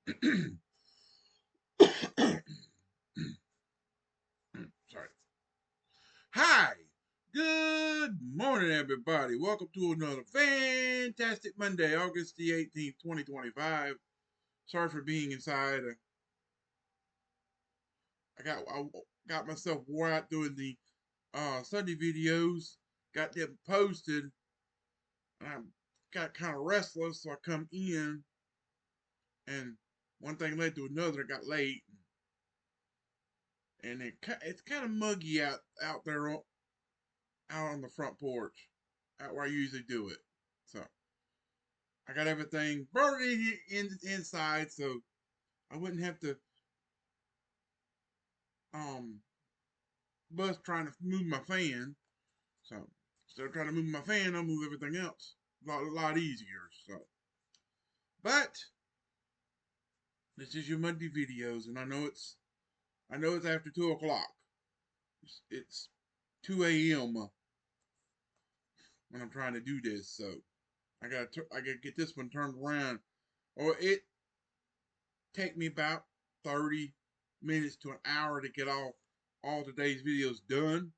Sorry. Hi. Good morning, everybody. Welcome to another fantastic Monday, August the 18th, 2025. Sorry for being inside. I got myself wore out doing the Sunday videos. Got them posted, and I got kind of restless, so I come in, and one thing led to another. It got late, and it's kind of muggy out there out on the front porch, out where I usually do it. So I got everything brought it inside, so I wouldn't have to um bust trying to move my fan. So instead of trying to move my fan, I'll move everything else a lot easier. So, but this is your Monday videos, and I know it's after 2 o'clock. It's 2 a.m. When I'm trying to do this, so I gotta get this one turned around, or it take me about 30 minutes to an hour to get all today's videos done.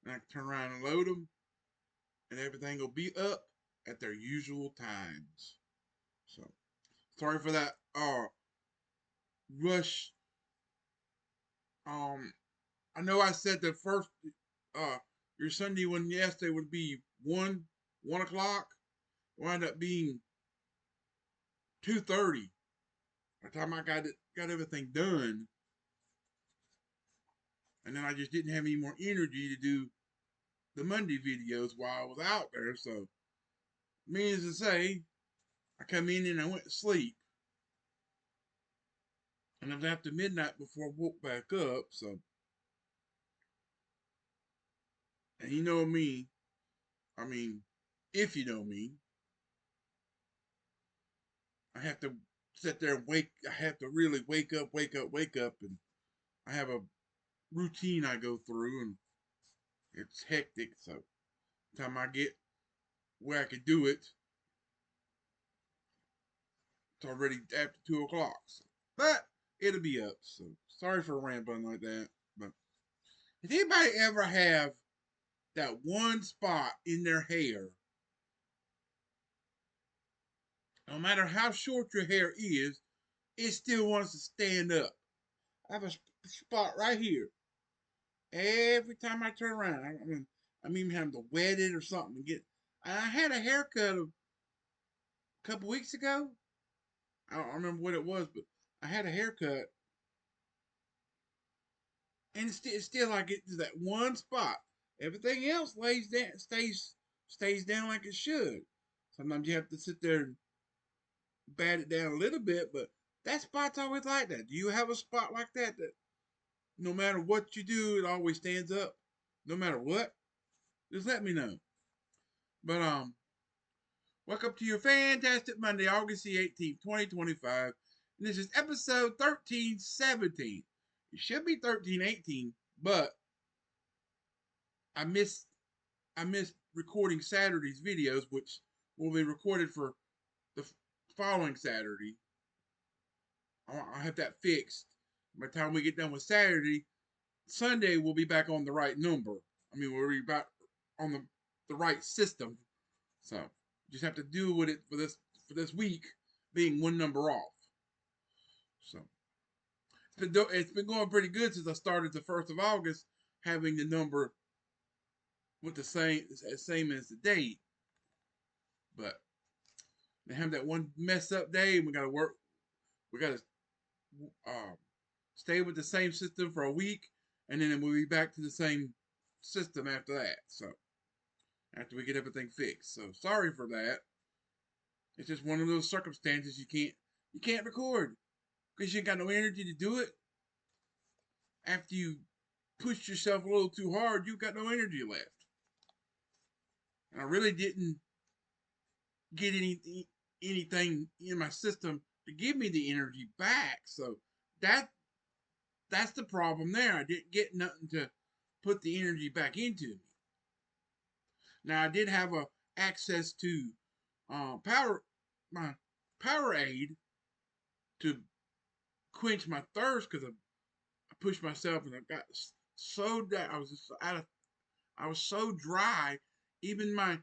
And I can turn around and load them, and everything will be up at their usual times. So sorry for that rush. Um I know I said the first uh your Sunday one yesterday would be one o'clock. It wound up being 2:30. By the time I got everything done, and then I just didn't have any more energy to do the Monday videos while I was out there. So, means to say, I come in and I went to sleep, and it was after midnight before I woke back up. So, and you know me, I mean, if you know me, I have to sit there and wake. I have to really wake up, and I have a routine I go through, and it's hectic. So, by the time I get where I can do it, it's already after 2 o'clock. So, but it'll be up. So, sorry for rambling like that. But does anybody ever have that one spot in their hair, no matter how short your hair is, it still wants to stand up? I have a spot right here. Every time I turn around, I'm even having to wet it or something to get. I had a haircut a couple weeks ago. I don't remember what it was, but I had a haircut, and it's still like it's that one spot. Everything else lays down, stays down like it should. Sometimes you have to sit there and bat it down a little bit, but that spot's always like that. Do you have a spot like that no matter what you do, it always stands up, no matter what? Just let me know. But welcome to your fantastic Monday, August the 18th, 2025. And this is episode 1317. It should be 1318, but I missed I missed recording Saturday's videos, which will be recorded for the following Saturday. I'll have that fixed. By the time we get done with Saturday, Sunday we'll be back on the right number. I mean, we'll be back on the right system. So just have to deal with it for this week being one number off. So it's been going pretty good since I started the 1st of August, having the number with the same as the date. But they have that one mess up day, and we gotta work. We gotta um, stay with the same system for a week, and then we'll be back to the same system after that. So after we get everything fixed. So sorry for that. It's just one of those circumstances you can't record because you ain't got no energy to do it. After you push yourself a little too hard, you've got no energy left. And I really didn't get anything in my system to give me the energy back. So that that's the problem there. I didn't get nothing to put the energy back into me. Now I did have access to power my Powerade to quench my thirst because I pushed myself and I got so that I was just I was so dry. Even my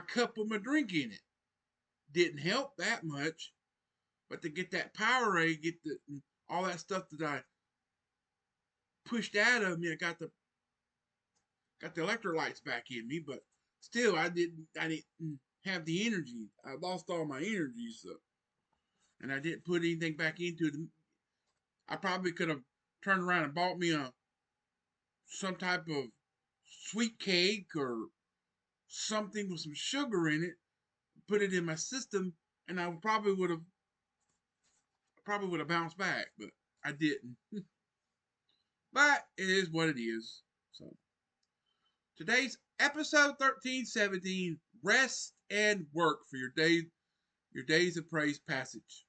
cup with my drink in it didn't help that much. But to get that Powerade, get all that stuff that I pushed out of me, I got the electrolytes back in me. But still, I didn't have the energy. I lost all my energy, so and I didn't put anything back into it. I probably could have turned around and bought me some type of sweet cake or something with some sugar in it, put it in my system, and I probably would have bounced back, but I didn't. But it is what it is. So today's episode 1317, rest and work for your days of praise passage.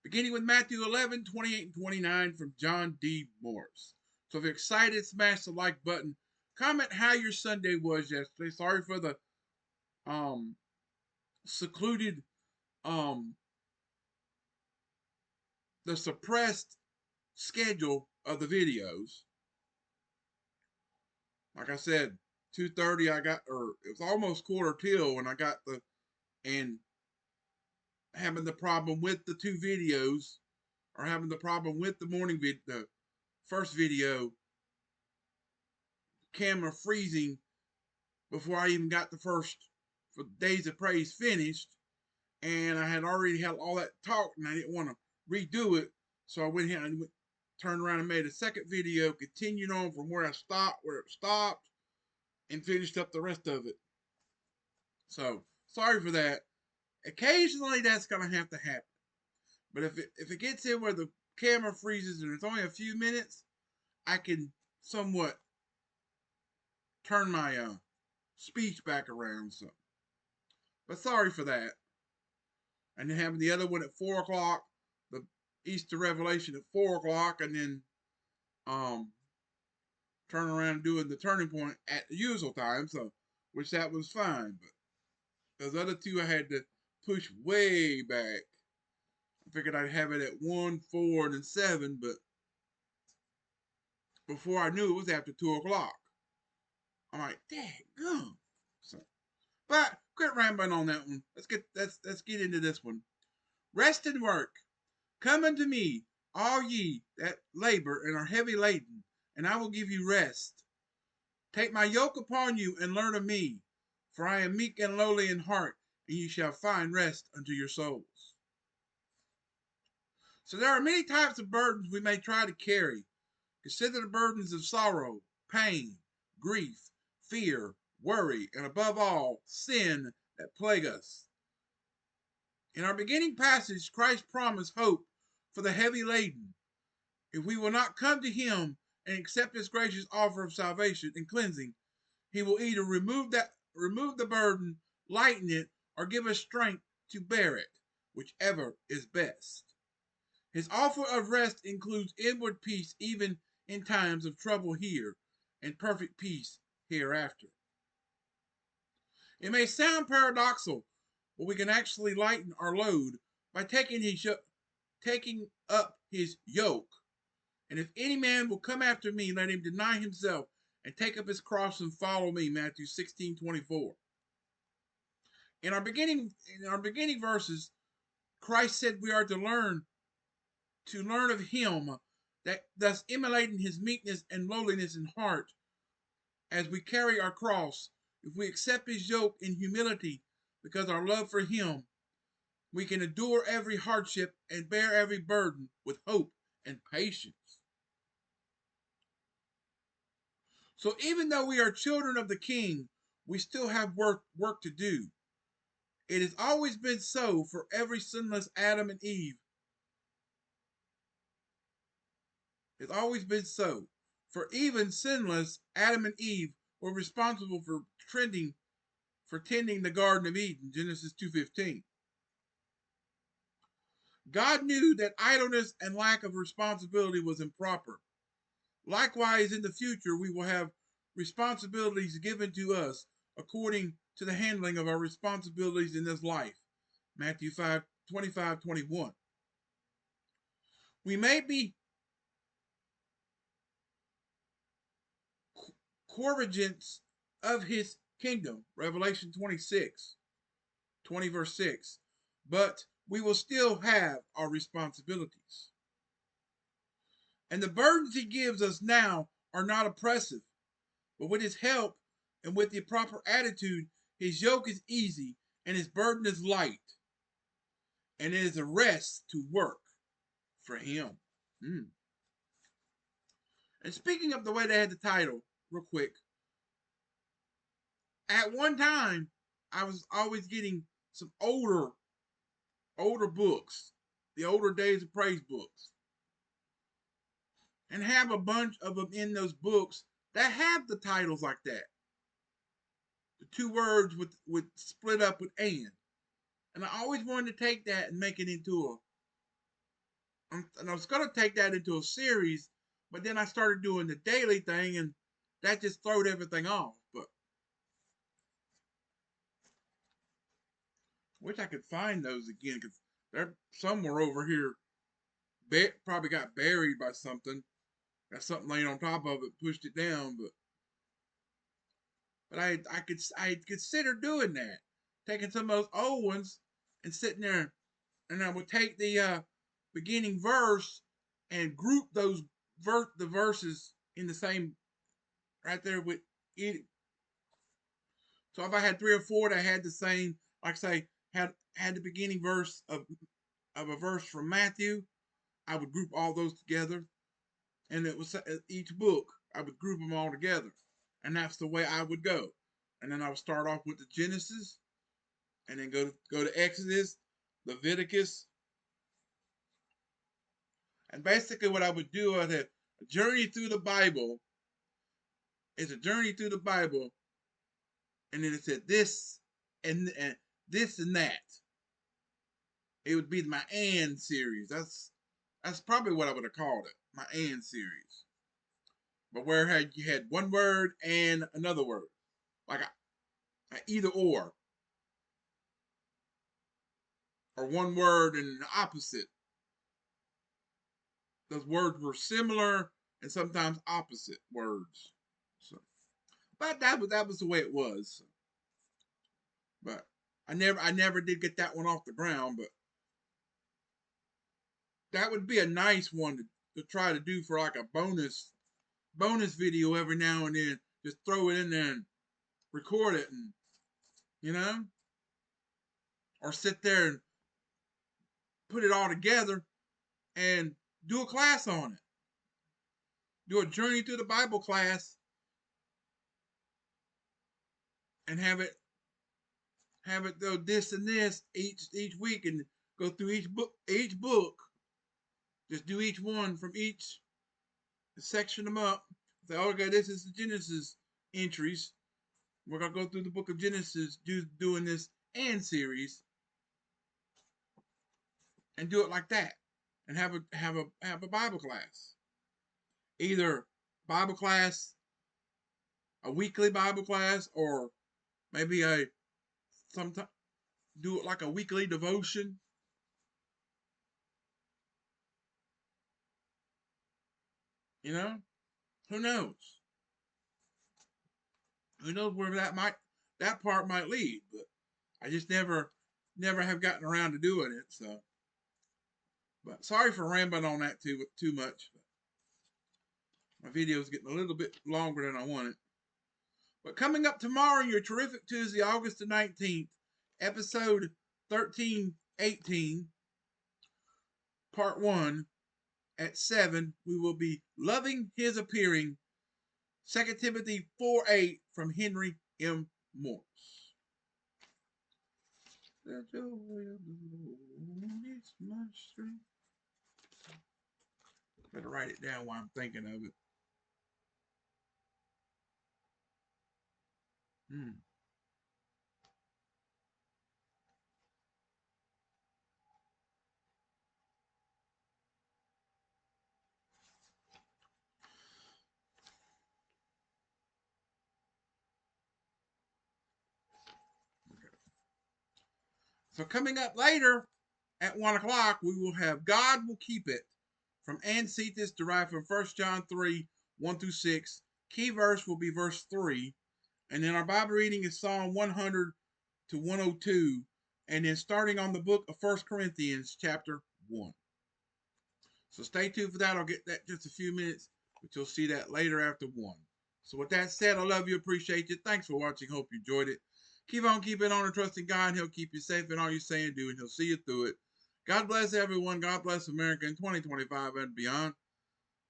Beginning with Matthew 11, 28 and 29 from John D. Morris. So if you're excited, smash the like button. Comment how your Sunday was yesterday. Sorry for the um secluded um the suppressed schedule of the videos. Like I said, 2:30 I got, or it was almost quarter till when I got and having the problem with the two videos, or having the problem with the first video camera freezing before I even got the first for Days of Praise finished, and I had already had all that talk, and I didn't want to redo it, so I went ahead and turned around and made a second video, continued on from where it stopped, and finished up the rest of it. So sorry for that. Occasionally, that's gonna have to happen. But if it gets in where the camera freezes and it's only a few minutes, I can somewhat turn my speech back around. So, but sorry for that. And then having the other one at 4 o'clock, the Easter Revelation at 4 o'clock, and then um turn around and doing the turning point at the usual time. So, which that was fine. But those other two I had to push way back. I figured I'd have it at 1, 4, and then 7, but before I knew it was after 2 o'clock. I'm like, dang gum. So, but quit rambling on that one. Let's get into this one. Rest and work. Come unto me, all ye that labor and are heavy laden, and I will give you rest. Take my yoke upon you and learn of me, for I am meek and lowly in heart, and you shall find rest unto your souls. So there are many types of burdens we may try to carry. Consider the burdens of sorrow, pain, grief, fear, worry, and above all, sin that plague us. In our beginning passage, Christ promised hope for the heavy laden. If we will not come to him and accept his gracious offer of salvation and cleansing, he will either remove the burden, lighten it, or give us strength to bear it, whichever is best. His offer of rest includes inward peace even in times of trouble here, and perfect peace hereafter. It may sound paradoxical, but we can actually lighten our load by taking up his yoke. And if any man will come after me, let him deny himself and take up his cross and follow me. Matthew 16:24. In our beginning verses, Christ said we are to learn of him, that thus emulating his meekness and lowliness in heart as we carry our cross. If we accept his yoke in humility because our love for him, we can endure every hardship and bear every burden with hope and patience. So even though we are children of the King, we still have work to do. It has always been so for every sinless Adam and Eve. It's always been so. For even sinless Adam and Eve were responsible for tending the Garden of Eden, Genesis 2:15. God knew that idleness and lack of responsibility was improper. Likewise, in the future, we will have responsibilities given to us according to the handling of our responsibilities in this life. Matthew 5 25:21. We may be corrigents of his kingdom, Revelation 20 verse 6, but we will still have our responsibilities. And the burdens he gives us now are not oppressive, but with his help and with the proper attitude, his yoke is easy and his burden is light, and it is a rest to work for him. Mm. And speaking of the way they had the title, real quick, at one time, I was always getting some older books, the older Days of Praise books, and have a bunch of them in those books that have the titles like that. The two words with split up with and I always wanted to take that and make it into and I was gonna take that into a series, but then I started doing the daily thing, and that just throwed everything off. But wish I could find those again because they're somewhere over here. Probably got buried by something. Got something laying on top of it, pushed it down. But I consider doing that, taking some of those old ones and sitting there, and I would take the beginning verse and group the verses in the same right there with it. So if I had three or four that had the same, like say had the beginning verse of a verse from Matthew, I would group all those together, and it was each book I would group them all together, and that's the way I would go. And then I would start off with the Genesis, and then go to Exodus, Leviticus, and basically what I would do is a journey through the Bible is a journey through the Bible, and then it said this and this and that. It would be my and series. That's probably what I would have called it, my and series. But where you had one word and another word, like a either or one word and the opposite. Those words were similar and sometimes opposite words. So, but that was the way it was. So, but I never did get that one off the ground. But that would be a nice one to try to do for like a bonus video every now and then. Just throw it in there and record it, and you know, or sit there and put it all together and do a class on it. Do a journey through the Bible class and have it go this and this each week and go through each book. Just do each one from each, section them up. Say, oh, okay, this is the Genesis entries. We're gonna go through the book of Genesis, doing this and series, and do it like that, and have a Bible class. Either Bible class, a weekly Bible class, or maybe sometime do it like a weekly devotion. You know, who knows? Who knows where that part might lead? But I just never have gotten around to doing it. So, but sorry for rambling on that too much. My video is getting a little bit longer than I wanted. But coming up tomorrow, your terrific Tuesday, August the 19th, episode 1318, part 1 at 7, we will be loving his appearing, 2 Timothy 4:8 from Henry M. Morse. The joy of the Lord is my strength. Better write it down while I'm thinking of it. So coming up later At 1 o'clock, we will have God Will Keep It from Ann Cephas, derived from 1 John 3, 1 through 6. Key verse will be verse 3. And then our Bible reading is Psalm 100 to 102. And then starting on the book of 1 Corinthians, chapter 1. So stay tuned for that. I'll get that in just a few minutes, but you'll see that later after 1. So with that said, I love you, appreciate you. Thanks for watching. Hope you enjoyed it. Keep on keeping on and trusting God. He'll keep you safe in all you say and do, and He'll see you through it. God bless everyone. God bless America in 2025 and beyond.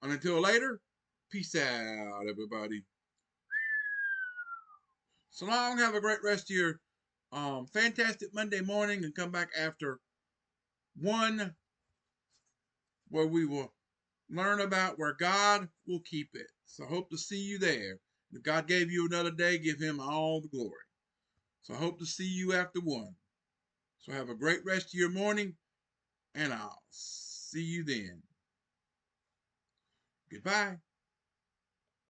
And until later, peace out, everybody. So long. Have a great rest of your fantastic Monday morning, and come back after 1 where we will learn about where God will keep it. So I hope to see you there. If God gave you another day, give Him all the glory. So I hope to see you after 1. So have a great rest of your morning, and I'll see you then. Goodbye.